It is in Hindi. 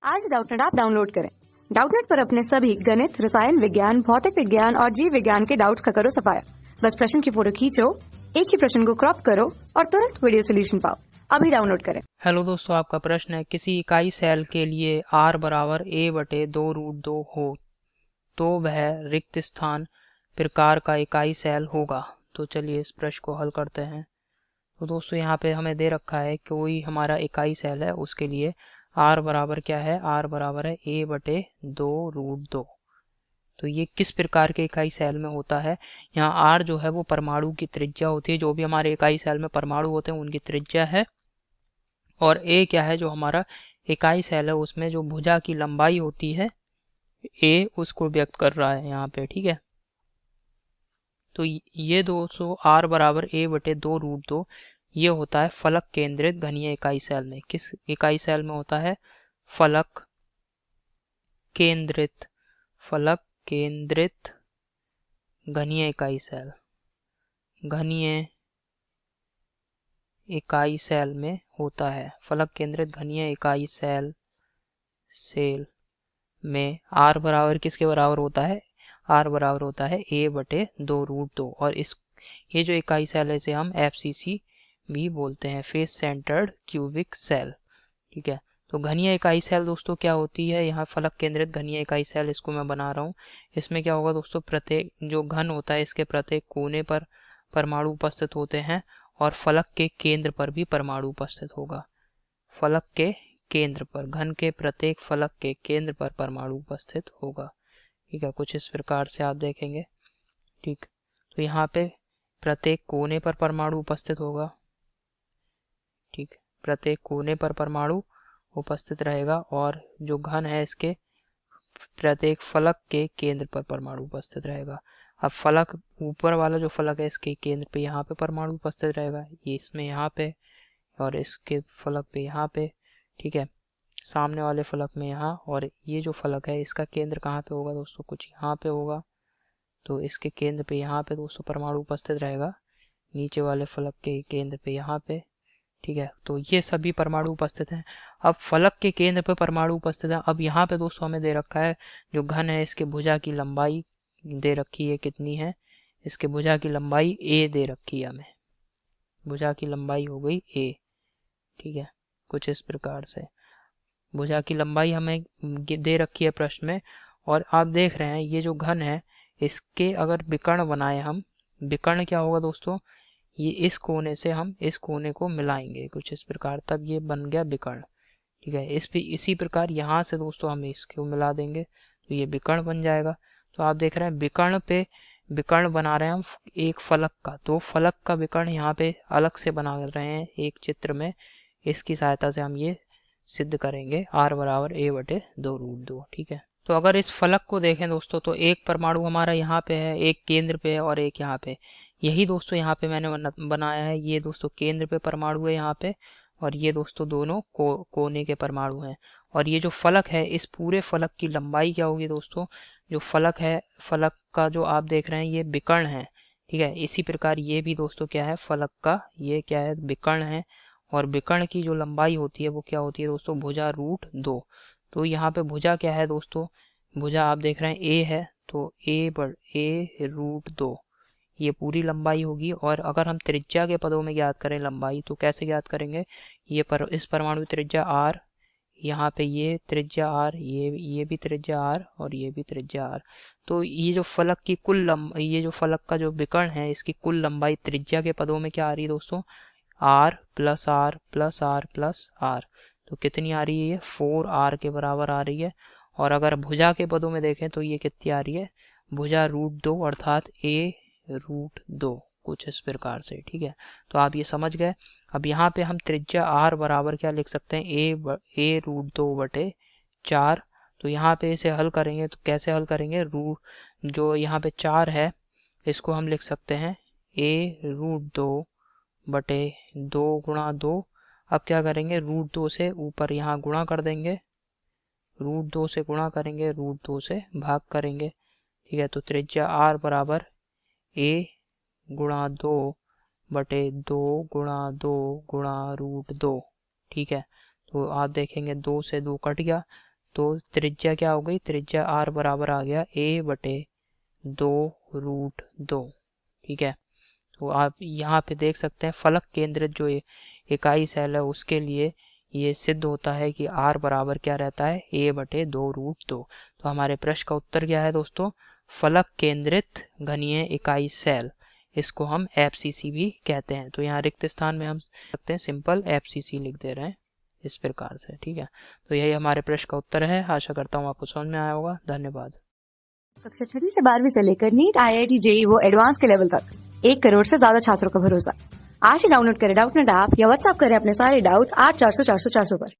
आज डाउटनेट ऐप डाउनलोड करें। डाउटनेट पर अपने सभी गणित, रसायन विज्ञान, भौतिक विज्ञान और जीव विज्ञान के डाउट्स का करो सफाया। बस प्रश्न की फोटो खींचो, एक ही प्रश्न को क्रॉप करो और तुरंत वीडियो सोल्यूशन पाओ। अभी डाउनलोड करें। हेलो दोस्तों, आपका प्रश्न है किसी इकाई सेल के लिए r बराबर a/2√2 हो तो वह रिक्त स्थान प्रकार का इकाई सेल होगा। तो चलिए इस प्रश्न को हल करते हैं। तो दोस्तों यहाँ पे हमें दे रखा है कोई हमारा इकाई सेल है, उसके लिए r बराबर क्या है, r बराबर है a/2√2। तो ये किस प्रकार के इकाई सेल में होता है। यहाँ r जो है वो परमाणु की त्रिज्या होती है, जो भी हमारे इकाई सेल में परमाणु होते हैं उनकी त्रिज्या है। और ए क्या है, जो हमारा इकाई सेल है उसमें जो भुजा की लंबाई होती है ए, उसको व्यक्त कर रहा है यहाँ पे। ठीक है, तो ये 200 r बराबर a/2√2 ये होता है फलक केंद्रित घनीय इकाई सेल में। किस इकाई सेल में होता है, फलक केंद्रित घनीय इकाई सेल, घनीय इकाई सेल में होता है। फलक केंद्रित घनीय इकाई सेल में r बराबर किसके बराबर होता है, r बराबर होता है a/2√2। और इस ये जो इकाई सेल है इसे हम FCC भी बोलते हैं, फेस सेंटर्ड क्यूबिक सेल। ठीक है, तो घनीय इकाई सेल दोस्तों क्या होती है, यहाँ फलक केंद्रित घनीय इकाई सेल इसको मैं बना रहा हूँ। इसमें क्या होगा दोस्तों, प्रत्येक जो घन होता है इसके प्रत्येक कोने पर परमाणु उपस्थित होते हैं और फलक के केंद्र पर भी परमाणु उपस्थित होगा। फलक के केंद्र पर, घन के प्रत्येक फलक के केंद्र पर परमाणु उपस्थित होगा। ठीक है, कुछ इस प्रकार से आप देखेंगे। ठीक, तो यहाँ पे प्रत्येक कोने पर परमाणु उपस्थित होगा। ठीक, प्रत्येक कोने पर परमाणु उपस्थित रहेगा और जो घन है इसके प्रत्येक फलक के केंद्र पर परमाणु उपस्थित रहेगा। अब फलक ऊपर वाला जो फलक है इसके केंद्र पे यहाँ पे परमाणु उपस्थित रहेगा, ये इसमें यहाँ पे और इसके फलक पे यहाँ पे। ठीक है, सामने वाले फलक में यहाँ, और ये जो फलक है इसका केंद्र कहाँ पे होगा दोस्तों, कुछ यहाँ पे होगा। तो इसके केंद्र पे यहाँ पे दोस्तों परमाणु उपस्थित रहेगा, नीचे वाले फलक के केंद्र पे यहाँ पे। ठीक है, तो ये सभी परमाणु उपस्थित हैं। अब फलक के केंद्र पे परमाणु उपस्थित है। अब यहाँ पे दोस्तों हमें दे रखा है जो घन है इसके भुजा की लंबाई दे रखी है, कितनी है, इसके भुजा की लंबाई a दे रखी है हमें, भुजा की लंबाई हो गई a। ठीक है, कुछ इस प्रकार से भुजा की लंबाई हमें दे रखी है प्रश्न में। और आप देख रहे हैं ये जो घन है इसके अगर विकर्ण बनाए हम, विकर्ण क्या होगा दोस्तों, ये इस कोने से हम इस कोने को मिलाएंगे कुछ इस प्रकार, तब ये बन गया विकर्ण। ठीक है, इसी प्रकार यहाँ से दोस्तों हम इसको मिला देंगे तो ये विकर्ण बन जाएगा। तो आप देख रहे हैं विकर्ण पे विकर्ण बना रहे हैं हम एक फलक का, तो फलक का विकर्ण यहाँ पे अलग से बना रहे हैं एक चित्र में। इसकी सहायता से हम ये सिद्ध करेंगे r बराबर a/2√2। ठीक है, तो अगर इस फलक को देखें दोस्तों तो एक परमाणु हमारा यहाँ पे है, एक केंद्र पे है और एक यहाँ पे। यही दोस्तों यहाँ पे मैंने बनाया है, ये दोस्तों केंद्र पे परमाणु है यहाँ पे, और ये दोस्तों दोनों कोने के परमाणु हैं। और ये जो फलक है इस पूरे फलक की लंबाई क्या होगी दोस्तों, जो फलक है, फलक का जो आप देख रहे हैं ये विकर्ण है। ठीक है, इसी प्रकार ये भी दोस्तों क्या है, फलक का ये क्या है, विकर्ण है। और विकर्ण की जो लंबाई होती है वो क्या होती है दोस्तों, भुजा √2। तो यहाँ पे भुजा क्या है दोस्तों, भुजा आप देख रहे हैं a है, तो a√2 ये पूरी लंबाई होगी। और अगर हम त्रिज्या के पदों में ज्ञात करें लंबाई तो कैसे ज्ञात करेंगे, इस परमाणु त्रिज्या r, यहाँ पे ये त्रिज्या r, ये भी त्रिज्या r और ये भी त्रिज्या r। तो ये जो फलक की ये जो फलक का जो विकर्ण है इसकी कुल लंबाई त्रिज्या के पदों में क्या आ रही है दोस्तों, r plus r plus r plus r। तो कितनी आ रही है, ये 4r के बराबर आ रही है। और अगर भुजा के पदों में देखें तो ये कितनी आ रही है, भुजा √2 अर्थात a√2, कुछ इस प्रकार से। ठीक है, तो आप ये समझ गए। अब यहाँ पे हम त्रिज्या r बराबर क्या लिख सकते हैं, a√2/4। तो यहाँ पे इसे हल करेंगे तो कैसे हल करेंगे, जो यहाँ पे 4 है इसको हम लिख सकते हैं a√2/2 गुणा 2। अब क्या करेंगे, √2 से ऊपर यहाँ गुणा कर देंगे, √2 से गुणा करेंगे, √2 से भाग करेंगे। ठीक है, तो त्रिज्या r बराबर a गुणा 2/2 गुणा 2 गुणा √2। ठीक है, तो आप देखेंगे 2 से 2 कट गया, तो त्रिज्या क्या हो गई, त्रिज्या r बराबर आ गया a/2√2। ठीक है, तो आप यहाँ पे देख सकते हैं फलक केंद्रित जो इकाई सेल है उसके लिए ये सिद्ध होता है कि r बराबर क्या रहता है, a/2√2। तो हमारे प्रश्न का उत्तर क्या है दोस्तों, फलक केंद्रित घनीय इकाई सेल, इसको हम FCC भी कहते हैं। तो यहाँ रिक्त स्थान में हम सकते हैं सिंपल FCC लिख दे रहे हैं इस प्रकार से। ठीक है, तो यही हमारे प्रश्न का उत्तर है। आशा करता हूँ आपको समझ में आया होगा। धन्यवाद। कक्षा 6 से 12वीं से लेकर नीट, IIT, JEE वो एडवांस के लेवल तक 1 करोड़ से ज्यादा छात्रों का भरोसा। आज ही डाउनलोड करें डाउटनेट ऐप या व्हाट्सएप करें अपने सारे डाउट्स 8400 400 400 पर।